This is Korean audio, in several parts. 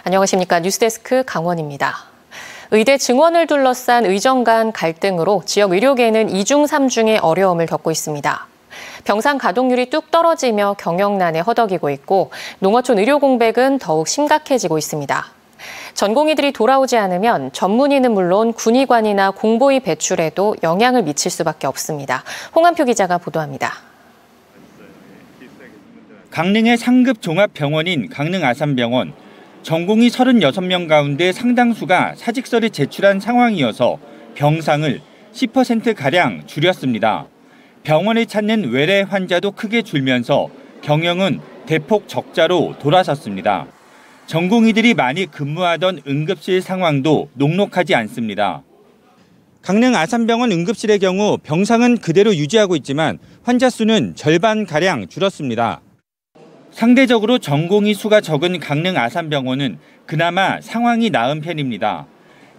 안녕하십니까. 뉴스데스크 강원입니다. 의대 증원을 둘러싼 의정 간 갈등으로 지역 의료계는 2중 3중의 어려움을 겪고 있습니다. 병상 가동률이 뚝 떨어지며 경영난에 허덕이고 있고 농어촌 의료 공백은 더욱 심각해지고 있습니다. 전공의들이 돌아오지 않으면 전문의는 물론 군의관이나 공보의 배출에도 영향을 미칠 수밖에 없습니다. 홍한표 기자가 보도합니다. 강릉의 상급 종합병원인 강릉아산병원. 전공의 36명 가운데 상당수가 사직서를 제출한 상황이어서 병상을 10%가량 줄였습니다. 병원을 찾는 외래 환자도 크게 줄면서 경영은 대폭 적자로 돌아섰습니다. 전공의들이 많이 근무하던 응급실 상황도 녹록하지 않습니다. 강릉 아산병원 응급실의 경우 병상은 그대로 유지하고 있지만 환자 수는 절반가량 줄었습니다. 상대적으로 전공의 수가 적은 강릉 아산병원은 그나마 상황이 나은 편입니다.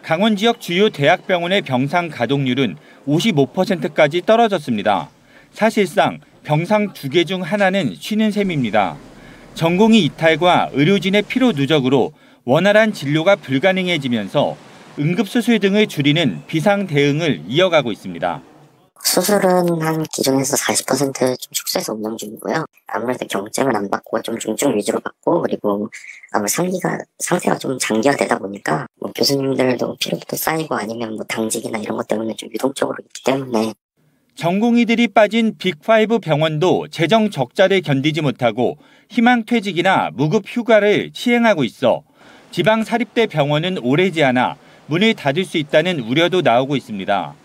강원 지역 주요 대학병원의 병상 가동률은 55%까지 떨어졌습니다. 사실상 병상 2개 중 하나는 쉬는 셈입니다. 전공의 이탈과 의료진의 피로 누적으로 원활한 진료가 불가능해지면서 응급수술 등을 줄이는 비상 대응을 이어가고 있습니다. 수술은 한 기존에서 40% 좀 축소해서 운영 중이고요. 아무래도 경증을 안 받고 좀 중증 위주로 받고, 그리고 상태가 좀 장기화되다 보니까 교수님들도 피로도 쌓이고 아니면 당직이나 이런 것 때문에 좀 유동적으로 있기 때문에. 전공의들이 빠진 빅5 병원도 재정 적자를 견디지 못하고 희망퇴직이나 무급 휴가를 시행하고 있어 지방 사립대 병원은 오래지 않아 문을 닫을 수 있다는 우려도 나오고 있습니다.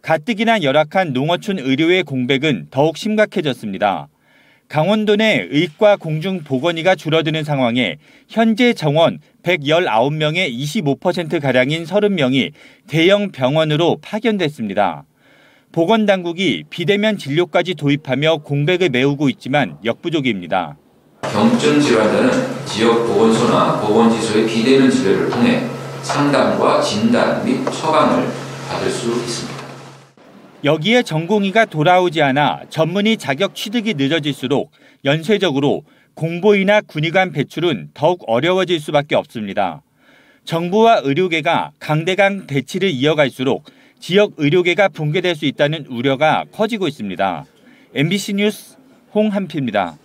가뜩이나 열악한 농어촌 의료의 공백은 더욱 심각해졌습니다. 강원도 내 의과 공중 보건의가 줄어드는 상황에 현재 정원 119명의 25%가량인 30명이 대형 병원으로 파견됐습니다. 보건당국이 비대면 진료까지 도입하며 공백을 메우고 있지만 역부족입니다. 경증 질환자는 지역 보건소나 보건지소의 비대면 진료를 통해 상담과 진단 및 처방을 받을 수 있습니다. 여기에 전공의가 돌아오지 않아 전문의 자격 취득이 늦어질수록 연쇄적으로 공보의나 군의관 배출은 더욱 어려워질 수밖에 없습니다. 정부와 의료계가 강대강 대치를 이어갈수록 지역 의료계가 붕괴될 수 있다는 우려가 커지고 있습니다. MBC 뉴스 홍한표입니다.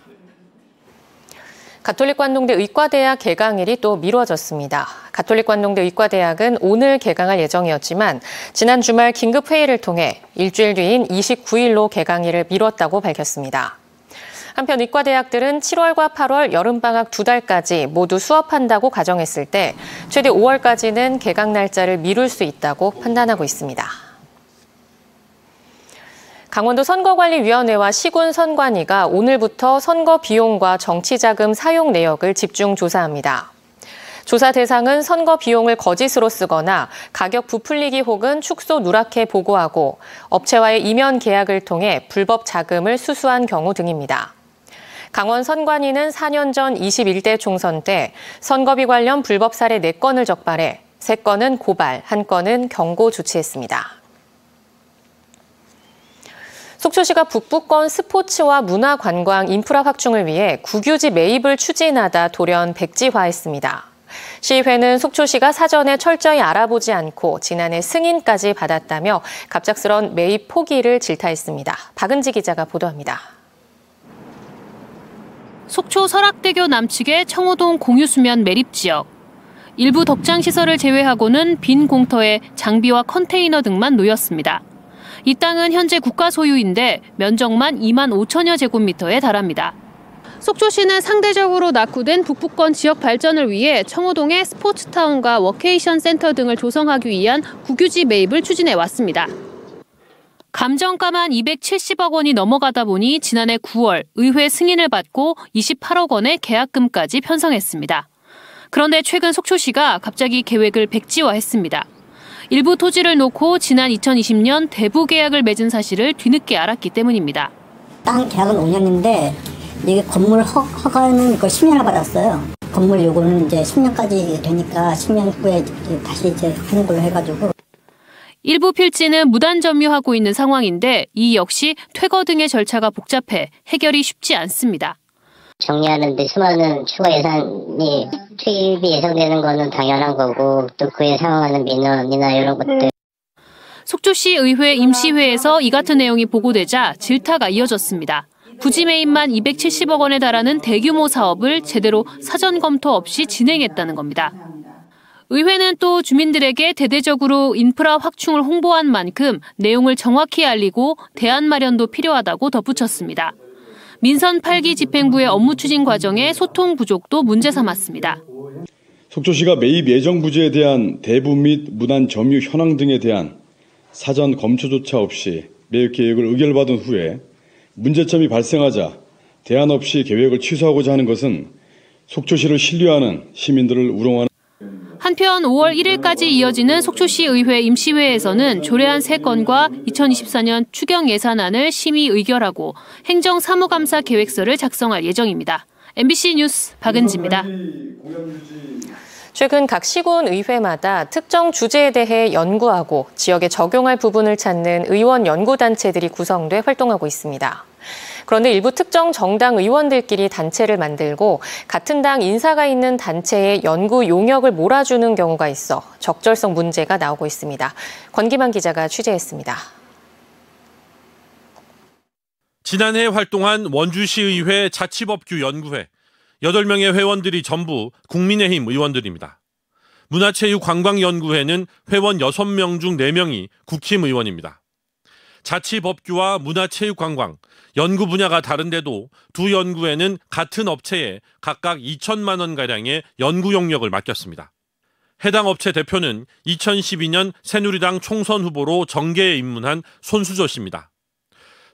가톨릭 관동대 의과대학 개강일이 또 미뤄졌습니다. 가톨릭 관동대 의과대학은 오늘 개강할 예정이었지만 지난 주말 긴급회의를 통해 일주일 뒤인 29일로 개강일을 미뤘다고 밝혔습니다. 한편 의과대학들은 7월과 8월 여름방학 2달까지 모두 수업한다고 가정했을 때 최대 5월까지는 개강 날짜를 미룰 수 있다고 판단하고 있습니다. 강원도 선거관리위원회와 시군선관위가 오늘부터 선거 비용과 정치자금 사용 내역을 집중 조사합니다. 조사 대상은 선거 비용을 거짓으로 쓰거나 가격 부풀리기 혹은 축소 누락해 보고하고 업체와의 이면 계약을 통해 불법 자금을 수수한 경우 등입니다. 강원 선관위는 4년 전 21대 총선 때 선거비 관련 불법 사례 4건을 적발해 3건은 고발, 1건은 경고 조치했습니다. 속초시가 북부권 스포츠와 문화관광 인프라 확충을 위해 국유지 매입을 추진하다 돌연 백지화했습니다. 시의회는 속초시가 사전에 철저히 알아보지 않고 지난해 승인까지 받았다며 갑작스런 매입 포기를 질타했습니다. 박은지 기자가 보도합니다. 속초 설악대교 남측의 청호동 공유수면 매립지역. 일부 덕장시설을 제외하고는 빈 공터에 장비와 컨테이너 등만 놓였습니다. 이 땅은 현재 국가 소유인데 면적만 2만 5천여 제곱미터에 달합니다. 속초시는 상대적으로 낙후된 북부권 지역 발전을 위해 청호동에 스포츠타운과 워케이션 센터 등을 조성하기 위한 국유지 매입을 추진해 왔습니다. 감정가만 270억 원이 넘어가다 보니 지난해 9월 의회 승인을 받고 28억 원의 계약금까지 편성했습니다. 그런데 최근 속초시가 갑자기 계획을 백지화했습니다. 일부 토지를 놓고 지난 2020년 대부 계약을 맺은 사실을 뒤늦게 알았기 때문입니다. 땅 계약은 5년인데 이게 건물 허가는 10년을 받았어요. 건물 요구는 이제 10년까지 되니까 10년 후에 다시 하는 걸로 해가지고. 일부 필지는 무단 점유하고 있는 상황인데 이 역시 퇴거 등의 절차가 복잡해 해결이 쉽지 않습니다. 정리하는데 수많은 추가 예산이 투입이 예상되는 거는 당연한 거고 또 그에 상응하는 민원이나 이런 것들. 속초시 의회 임시회에서 이 같은 내용이 보고되자 질타가 이어졌습니다. 부지 매입만 270억 원에 달하는 대규모 사업을 제대로 사전 검토 없이 진행했다는 겁니다. 의회는 또 주민들에게 대대적으로 인프라 확충을 홍보한 만큼 내용을 정확히 알리고 대안 마련도 필요하다고 덧붙였습니다. 민선 8기 집행부의 업무 추진 과정에 소통 부족도 문제 삼았습니다. 속초시가 매입 예정 부지에 대한 대부 및 무단 점유 현황 등에 대한 사전 검토조차 없이 매입 계획을 의결받은 후에 문제점이 발생하자 대안 없이 계획을 취소하고자 하는 것은 속초시를 신뢰하는 시민들을 우롱하는. 한편 5월 1일까지 이어지는 속초시 의회 임시회에서는 조례안 3건과 2024년 추경 예산안을 심의 의결하고 행정사무감사 계획서를 작성할 예정입니다. MBC 뉴스 박은지입니다. 최근 각 시군 의회마다 특정 주제에 대해 연구하고 지역에 적용할 부분을 찾는 의원 연구단체들이 구성돼 활동하고 있습니다. 그런데 일부 특정 정당 의원들끼리 단체를 만들고 같은 당 인사가 있는 단체의 연구 용역을 몰아주는 경우가 있어 적절성 문제가 나오고 있습니다. 권기만 기자가 취재했습니다. 지난해 활동한 원주시의회 자치법규 연구회. 8명의 회원들이 전부 국민의힘 의원들입니다. 문화체육관광연구회는 회원 6명 중 4명이 국힘 의원입니다. 자치법규와 문화체육관광, 연구 분야가 다른데도 두 연구회는 같은 업체에 각각 2천만 원가량의 연구 용역을 맡겼습니다. 해당 업체 대표는 2012년 새누리당 총선 후보로 정계에 입문한 손수조 씨입니다.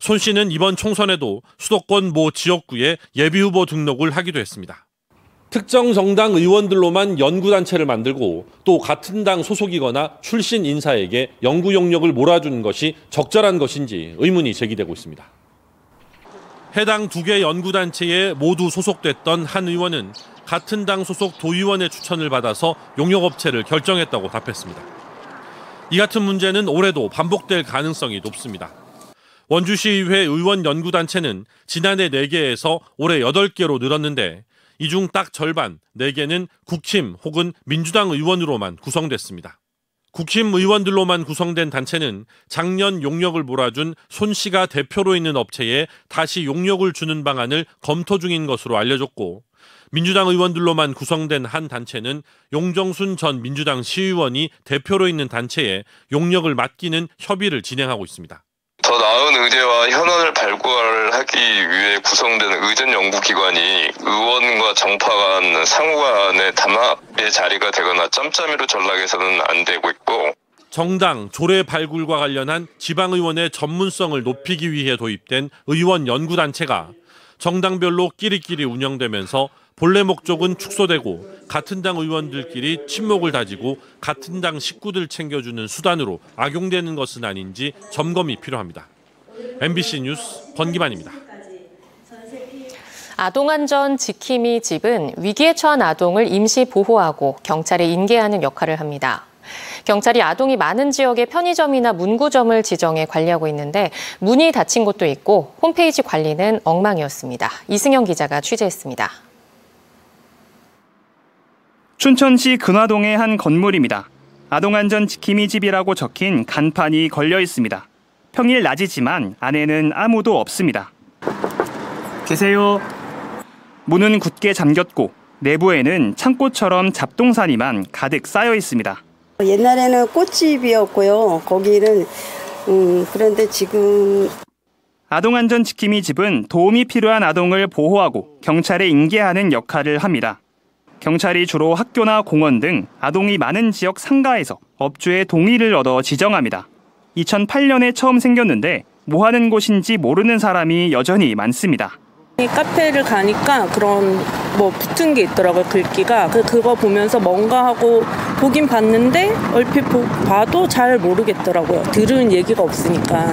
손 씨는 이번 총선에도 수도권 모 지역구에 예비후보 등록을 하기도 했습니다. 특정 정당 의원들로만 연구단체를 만들고 또 같은 당 소속이거나 출신 인사에게 연구 용역을 몰아주는 것이 적절한 것인지 의문이 제기되고 있습니다. 해당 2개 연구단체에 모두 소속됐던 한 의원은 같은 당 소속 도의원의 추천을 받아서 용역업체를 결정했다고 답했습니다. 이 같은 문제는 올해도 반복될 가능성이 높습니다. 원주시의회 의원연구단체는 지난해 4개에서 올해 8개로 늘었는데 이 중 딱 절반, 4개는 국힘 혹은 민주당 의원으로만 구성됐습니다. 국힘 의원들로만 구성된 단체는 작년 용역을 몰아준 손 씨가 대표로 있는 업체에 다시 용역을 주는 방안을 검토 중인 것으로 알려졌고 민주당 의원들로만 구성된 한 단체는 용정순 전 민주당 시의원이 대표로 있는 단체에 용역을 맡기는 협의를 진행하고 있습니다. 더 나은 의제와 현안을 발굴하기 위해 구성된 의전연구기관이 의원과 정파 간 상호간의 담합의 자리가 되거나 짬짬이로 전락해서는 안 되고 있고 정당, 조례 발굴과 관련한 지방의원의 전문성을 높이기 위해 도입된 의원연구단체가 정당별로 끼리끼리 운영되면서 본래 목적은 축소되고 같은 당 의원들끼리 친목을 다지고 같은 당 식구들 챙겨주는 수단으로 악용되는 것은 아닌지 점검이 필요합니다. MBC 뉴스 권기만입니다. 아동안전 지킴이 집은 위기에 처한 아동을 임시 보호하고 경찰에 인계하는 역할을 합니다. 경찰이 아동이 많은 지역의 편의점이나 문구점을 지정해 관리하고 있는데 문이 닫힌 곳도 있고 홈페이지 관리는 엉망이었습니다. 이승영 기자가 취재했습니다. 춘천시 근화동의 한 건물입니다. 아동안전 지킴이 집이라고 적힌 간판이 걸려 있습니다. 평일 낮이지만 안에는 아무도 없습니다. 계세요. 문은 굳게 잠겼고 내부에는 창고처럼 잡동사니만 가득 쌓여 있습니다. 옛날에는 꽃집이었고요. 거기는 그런데 지금 아동안전 지킴이 집은 도움이 필요한 아동을 보호하고 경찰에 인계하는 역할을 합니다. 경찰이 주로 학교나 공원 등 아동이 많은 지역 상가에서 업주의 동의를 얻어 지정합니다. 2008년에 처음 생겼는데 뭐 하는 곳인지 모르는 사람이 여전히 많습니다. 카페를 가니까 그런 붙은 게 있더라고요, 글귀가. 그거 보면서 뭔가 하고 보긴 봤는데 얼핏 봐도 잘 모르겠더라고요. 들은 얘기가 없으니까.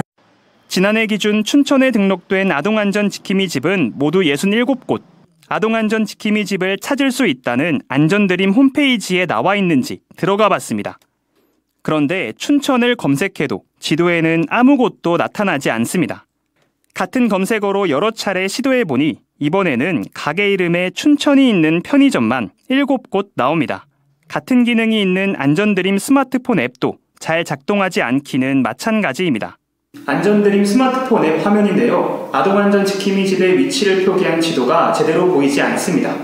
지난해 기준 춘천에 등록된 아동안전 지킴이 집은 모두 67곳. 아동안전 지킴이 집을 찾을 수 있다는 안전드림 홈페이지에 나와 있는지 들어가 봤습니다. 그런데 춘천을 검색해도 지도에는 아무 곳도 나타나지 않습니다. 같은 검색어로 여러 차례 시도해보니 이번에는 가게 이름에 춘천이 있는 편의점만 7곳 나옵니다. 같은 기능이 있는 안전드림 스마트폰 앱도 잘 작동하지 않기는 마찬가지입니다. 안전드림 스마트폰 앱 화면인데요. 아동안전지킴이 집의 위치를 표기한 지도가 제대로 보이지 않습니다.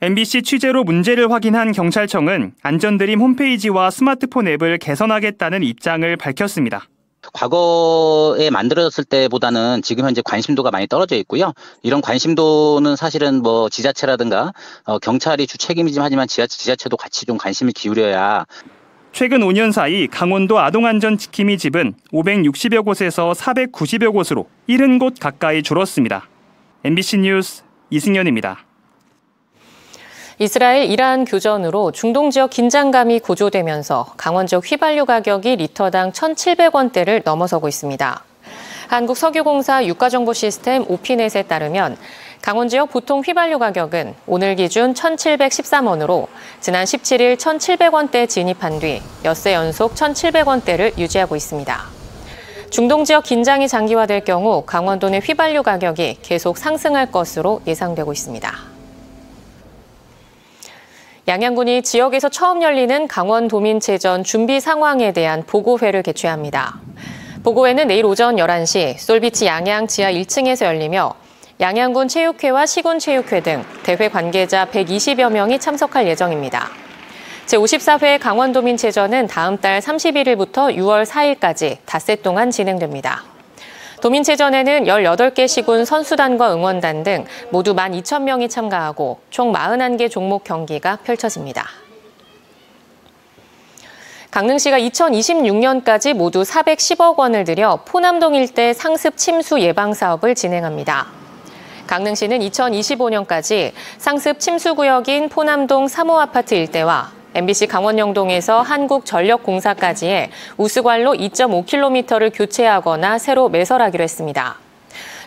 MBC 취재로 문제를 확인한 경찰청은 안전드림 홈페이지와 스마트폰 앱을 개선하겠다는 입장을 밝혔습니다. 과거에 만들어졌을 때보다는 지금 현재 관심도가 많이 떨어져 있고요. 이런 관심도는 사실은 뭐 지자체라든가 경찰이 주 책임이긴 하지만 지자체도 같이 좀 관심을 기울여야. 최근 5년 사이 강원도 아동안전지킴이 집은 560여 곳에서 490여 곳으로 70곳 가까이 줄었습니다. MBC 뉴스 이승현입니다. 이스라엘 이란 교전으로 중동 지역 긴장감이 고조되면서 강원 지역 휘발유 가격이 리터당 1,700원대를 넘어서고 있습니다. 한국석유공사 유가정보시스템 오피넷에 따르면 강원 지역 보통 휘발유 가격은 오늘 기준 1,713원으로 지난 17일 1,700원대 진입한 뒤 엿새 연속 1,700원대를 유지하고 있습니다. 중동 지역 긴장이 장기화될 경우 강원도 내 휘발유 가격이 계속 상승할 것으로 예상되고 있습니다. 양양군이 지역에서 처음 열리는 강원도민체전 준비 상황에 대한 보고회를 개최합니다. 보고회는 내일 오전 11시 솔비치 양양 지하 1층에서 열리며 양양군 체육회와 시군체육회 등 대회 관계자 120여 명이 참석할 예정입니다. 제54회 강원도민체전은 다음 달 31일부터 6월 4일까지 닷새 동안 진행됩니다. 도민체전에는 18개 시군 선수단과 응원단 등 모두 12,000명이 참가하고 총 41개 종목 경기가 펼쳐집니다. 강릉시가 2026년까지 모두 410억 원을 들여 포남동 일대 상습 침수 예방 사업을 진행합니다. 강릉시는 2025년까지 상습 침수 구역인 포남동 3호 아파트 일대와 MBC 강원영동에서 한국전력공사까지의 우스관로 2.5km를 교체하거나 새로 매설하기로 했습니다.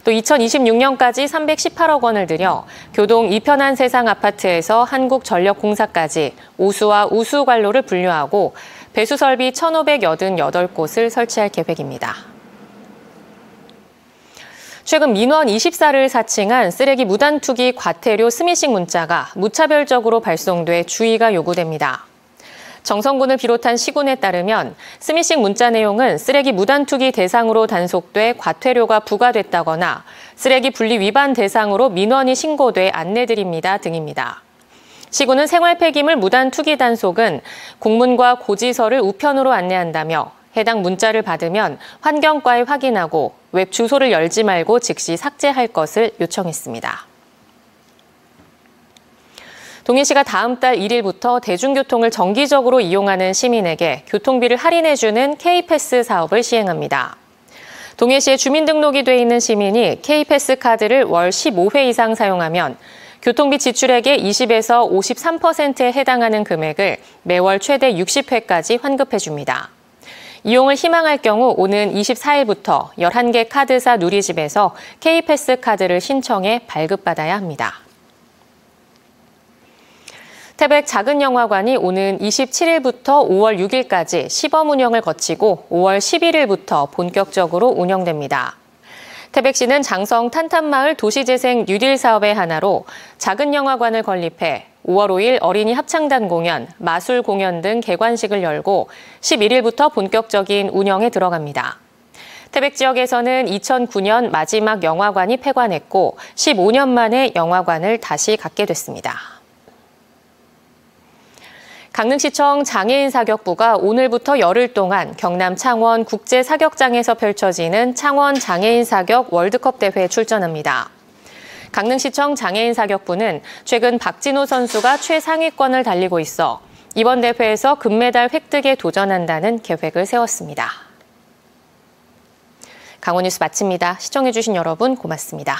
또 2026년까지 318억 원을 들여 교동 이편한 세상 아파트에서 한국전력공사까지 오수와 우수관로를 분류하고 배수설비 1,588곳을 설치할 계획입니다. 최근 민원 24를 사칭한 쓰레기 무단 투기 과태료 스미싱 문자가 무차별적으로 발송돼 주의가 요구됩니다. 정성군을 비롯한 시군에 따르면 스미싱 문자 내용은 쓰레기 무단 투기 대상으로 단속돼 과태료가 부과됐다거나 쓰레기 분리 위반 대상으로 민원이 신고돼 안내드립니다 등입니다. 시군은 생활 폐기물 무단 투기 단속은 공문과 고지서를 우편으로 안내한다며 해당 문자를 받으면 환경과에 확인하고 웹 주소를 열지 말고 즉시 삭제할 것을 요청했습니다. 동해시가 다음 달 1일부터 대중교통을 정기적으로 이용하는 시민에게 교통비를 할인해주는 K패스 사업을 시행합니다. 동해시에 주민등록이 돼 있는 시민이 K패스 카드를 월 15회 이상 사용하면 교통비 지출액의 20에서 53%에 해당하는 금액을 매월 최대 60회까지 환급해줍니다. 이용을 희망할 경우 오는 24일부터 11개 카드사 누리집에서 K패스 카드를 신청해 발급받아야 합니다. 태백 작은 영화관이 오는 27일부터 5월 6일까지 시범 운영을 거치고 5월 11일부터 본격적으로 운영됩니다. 태백시는 장성 탄탄마을 도시재생 뉴딜 사업의 하나로 작은 영화관을 건립해 5월 5일 어린이 합창단 공연, 마술 공연 등 개관식을 열고 11일부터 본격적인 운영에 들어갑니다. 태백 지역에서는 2009년 마지막 영화관이 폐관했고 15년 만에 영화관을 다시 갖게 됐습니다. 강릉시청 장애인 사격부가 오늘부터 열흘 동안 경남 창원 국제사격장에서 펼쳐지는 창원 장애인 사격 월드컵 대회에 출전합니다. 강릉시청 장애인 사격부는 최근 박진호 선수가 최상위권을 달리고 있어 이번 대회에서 금메달 획득에 도전한다는 계획을 세웠습니다. 강원뉴스 마칩니다. 시청해주신 여러분 고맙습니다.